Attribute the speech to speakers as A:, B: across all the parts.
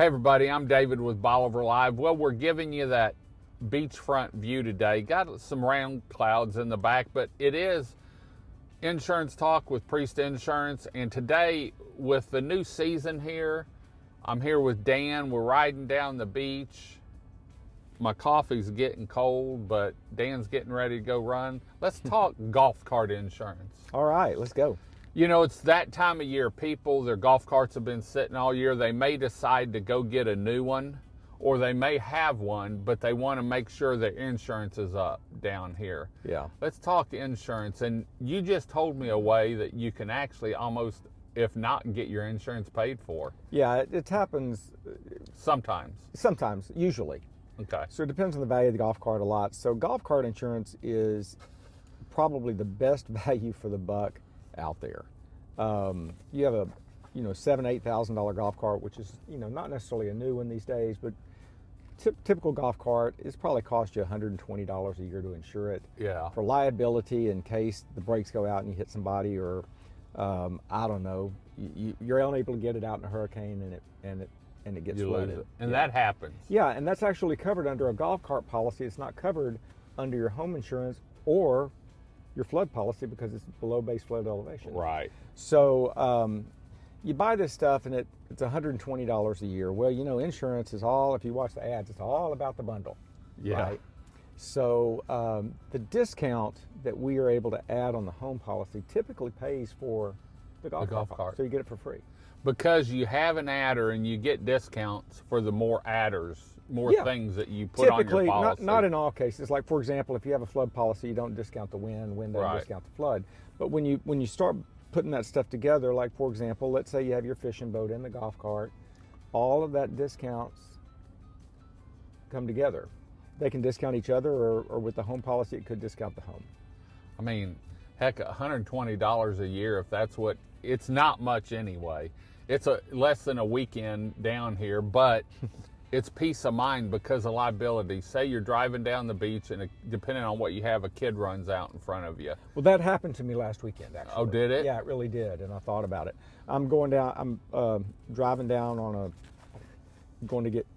A: Hey everybody, I'm David with Bolivar Live. Well, we're giving you that beachfront view today. Got some round clouds in the back, but it is Insurance Talk with Priest Insurance. And today, with the new season here, I'm here with Dan. We're riding down the beach. My coffee's getting cold, but Dan's getting ready to go run. Let's talk golf cart insurance.
B: All right, let's go.
A: You know, it's that time of year. People, their golf carts have been sitting all year. They may decide to go get a new one, or they may have one, but they want to make sure their insurance is up down here.
B: Yeah.
A: Let's talk insurance. And you just told me a way that you can actually almost, if not, get your insurance paid for.
B: Yeah, it happens
A: Sometimes.
B: sometimes, usually.
A: Okay.
B: So it depends on the value of the golf cart a lot. So golf cart insurance is probably the best value for the buck out there. You have a $7,000-8,000 golf cart, which is not necessarily a new one these days, but typical golf cart is probably cost you $120 a year to insure it.
A: Yeah.
B: For liability in case the brakes go out and you hit somebody, or I don't know, you're unable to get it out in a hurricane and it gets flooded.
A: And that happens.
B: Yeah, and that's actually covered under a golf cart policy. It's not covered under your home insurance or your flood policy because it's below base flood elevation.
A: Right.
B: So you buy this stuff and it's $120 a year. Well, insurance is all, if you watch the ads, it's all about the bundle.
A: Yeah.
B: Right? So the discount that we are able to add on the home policy typically pays for the golf cart. So you get it for free.
A: Because you have an adder and you get discounts for the more adders, more things that you put
B: Typically,
A: on your policy.
B: not in all cases. Like, for example, if you have a flood policy, you don't discount the wind doesn't discount the flood. But when you start putting that stuff together, like, for example, let's say you have your fishing boat in the golf cart, all of that discounts come together. They can discount each other, or with the home policy, it could discount the home.
A: I mean, heck, $120 a year, if that's what, it's not much anyway. It's less than a weekend down here, but it's peace of mind because of liability. Say you're driving down the beach and depending on what you have, a kid runs out in front of you.
B: Well, that happened to me last weekend, actually.
A: Oh, did it?
B: Yeah, it really did, and I thought about it. I'm driving down going to get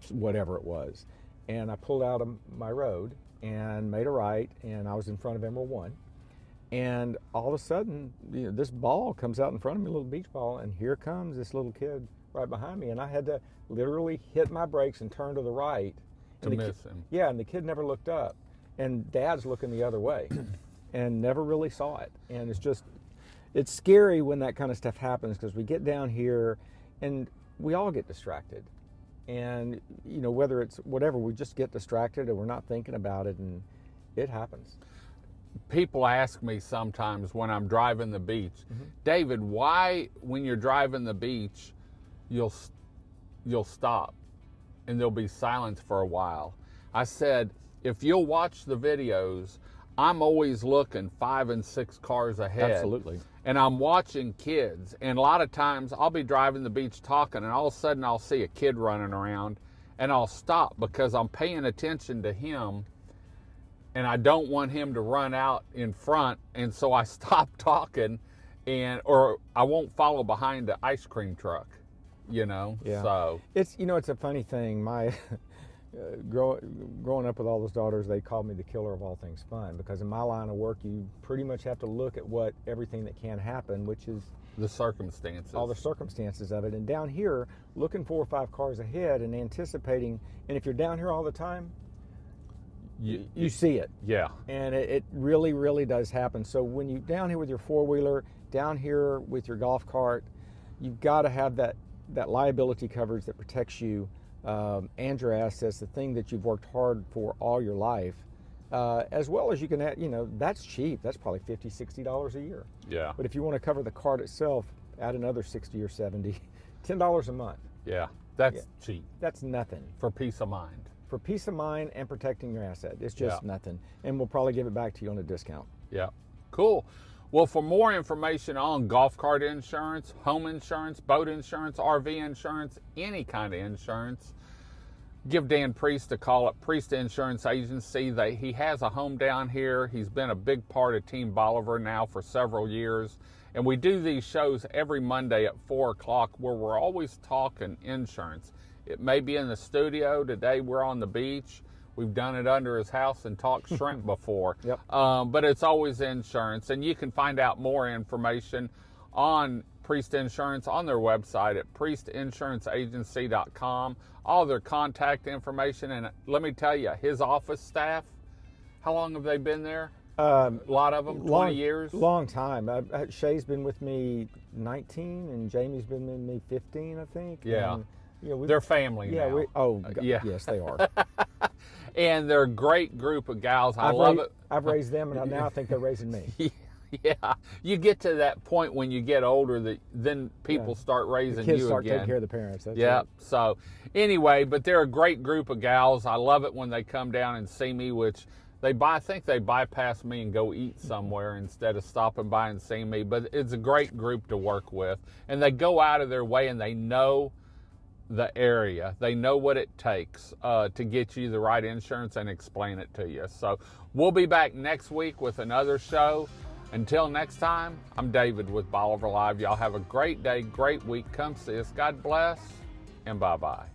B: whatever it was, and I pulled out of my road and made a right, and I was in front of Emerald One. And all of a sudden, this ball comes out in front of me, a little beach ball, and here comes this little kid right behind me. And I had to literally hit my brakes and turn to the right.
A: To miss him.
B: Yeah, and the kid never looked up. And Dad's looking the other way and never really saw it. And it's scary when that kind of stuff happens because we get down here and we all get distracted. And, whether it's whatever, we just get distracted or we're not thinking about it, and it happens.
A: People ask me sometimes when I'm driving the beach, David, why when you're driving the beach, you'll stop and there'll be silence for a while? I said, if you'll watch the videos, I'm always looking 5 and 6 cars ahead.
B: Absolutely.
A: And I'm watching kids. And a lot of times I'll be driving the beach talking and all of a sudden I'll see a kid running around and I'll stop because I'm paying attention to him. And I don't want him to run out in front, and so I stop talking, or I won't follow behind the ice cream truck,
B: Yeah.
A: So
B: it's it's a funny thing. My growing up with all those daughters, they called me the killer of all things fun because in my line of work, you pretty much have to look at everything that can happen, which is
A: the circumstances,
B: all the circumstances of it. And down here, looking 4 or 5 cars ahead and anticipating, and if you're down here all the time, you see it.
A: Yeah.
B: And it really, really does happen. So when you're down here with your four-wheeler, down here with your golf cart, you've got to have that liability coverage that protects you and your assets, the thing that you've worked hard for all your life, as well as you can add, that's cheap. That's probably $50, $60 a year.
A: Yeah.
B: But if you want to cover the cart itself, add another $60 or $70, $10 a month.
A: Yeah. That's cheap.
B: That's nothing.
A: For peace of mind.
B: For peace of mind and protecting your asset. It's just nothing. And we'll probably give it back to you on a discount.
A: Yeah. Cool. Well, for more information on golf cart insurance, home insurance, boat insurance, RV insurance, any kind of insurance, give Dan Priest a call at Priest Insurance Agency. He has a home down here. He's been a big part of Team Bolivar now for several years. And we do these shows every Monday at 4 o'clock where we're always talking insurance. It may be in the studio. Today we're on the beach. We've done it under his house and talked shrimp before.
B: Yep.
A: But it's always insurance. And you can find out more information on Priest Insurance on their website at priestinsuranceragency.com. All their contact information. And let me tell you, his office staff, how long have they been there? A lot of them, 20 years?
B: Long time. Shay's been with me 19, and Jamie's been with me 15, I think.
A: Yeah.
B: And,
A: they're family now.
B: Yes, they are.
A: And they're a great group of gals. I love it.
B: I've raised them, and now I think they're raising me.
A: Yeah. You get to that point when you get older that then people start raising
B: the kids
A: you
B: start
A: again.
B: taking care of the parents. That's
A: Yeah.
B: it.
A: So anyway, but they're a great group of gals. I love it when they come down and see me, which I think they bypass me and go eat somewhere instead of stopping by and seeing me. But it's a great group to work with. And they go out of their way and they know the area. They know what it takes to get you the right insurance and explain it to you. So we'll be back next week with another show. Until next time, I'm David with Bolivar Live. Y'all have a great day, great week. Come see us. God bless, and bye-bye.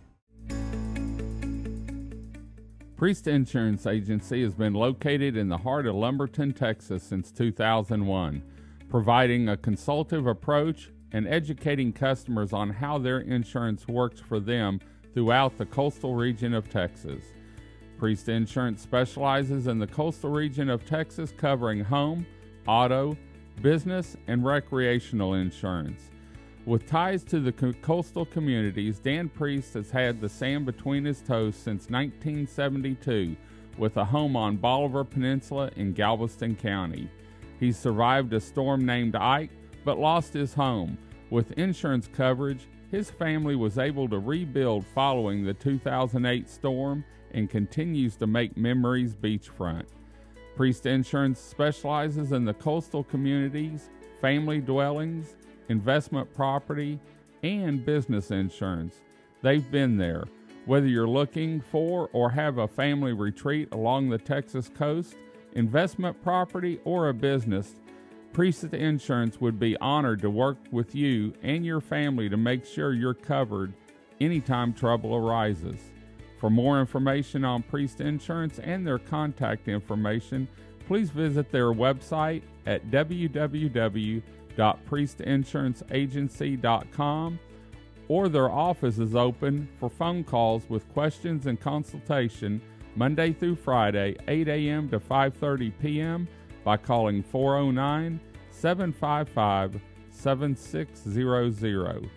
A: Priest Insurance Agency has been located in the heart of Lumberton, Texas since 2001, providing a consultative approach and educating customers on how their insurance works for them throughout the coastal region of Texas. Priest Insurance specializes in the coastal region of Texas, covering home, auto, business, and recreational insurance. With ties to the coastal communities, Dan Priest has had the sand between his toes since 1972 with a home on Bolivar Peninsula in Galveston County. He survived a storm named Ike, but lost his home. With insurance coverage, his family was able to rebuild following the 2008 storm and continues to make memories beachfront. Priest Insurance specializes in the coastal communities, family dwellings, investment property, and business insurance. They've been there. Whether you're looking for or have a family retreat along the Texas coast, investment property, or a business, Priest Insurance would be honored to work with you and your family to make sure you're covered anytime trouble arises. For more information on Priest Insurance and their contact information, please visit their website at www.priestinsuranceragency.com, or their office is open for phone calls with questions and consultation Monday through Friday, 8 a.m. to 5:30 p.m. by calling 409-755-7600.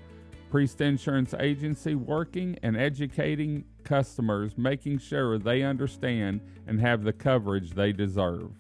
A: Priest Insurance Agency, working and educating customers, making sure they understand and have the coverage they deserve.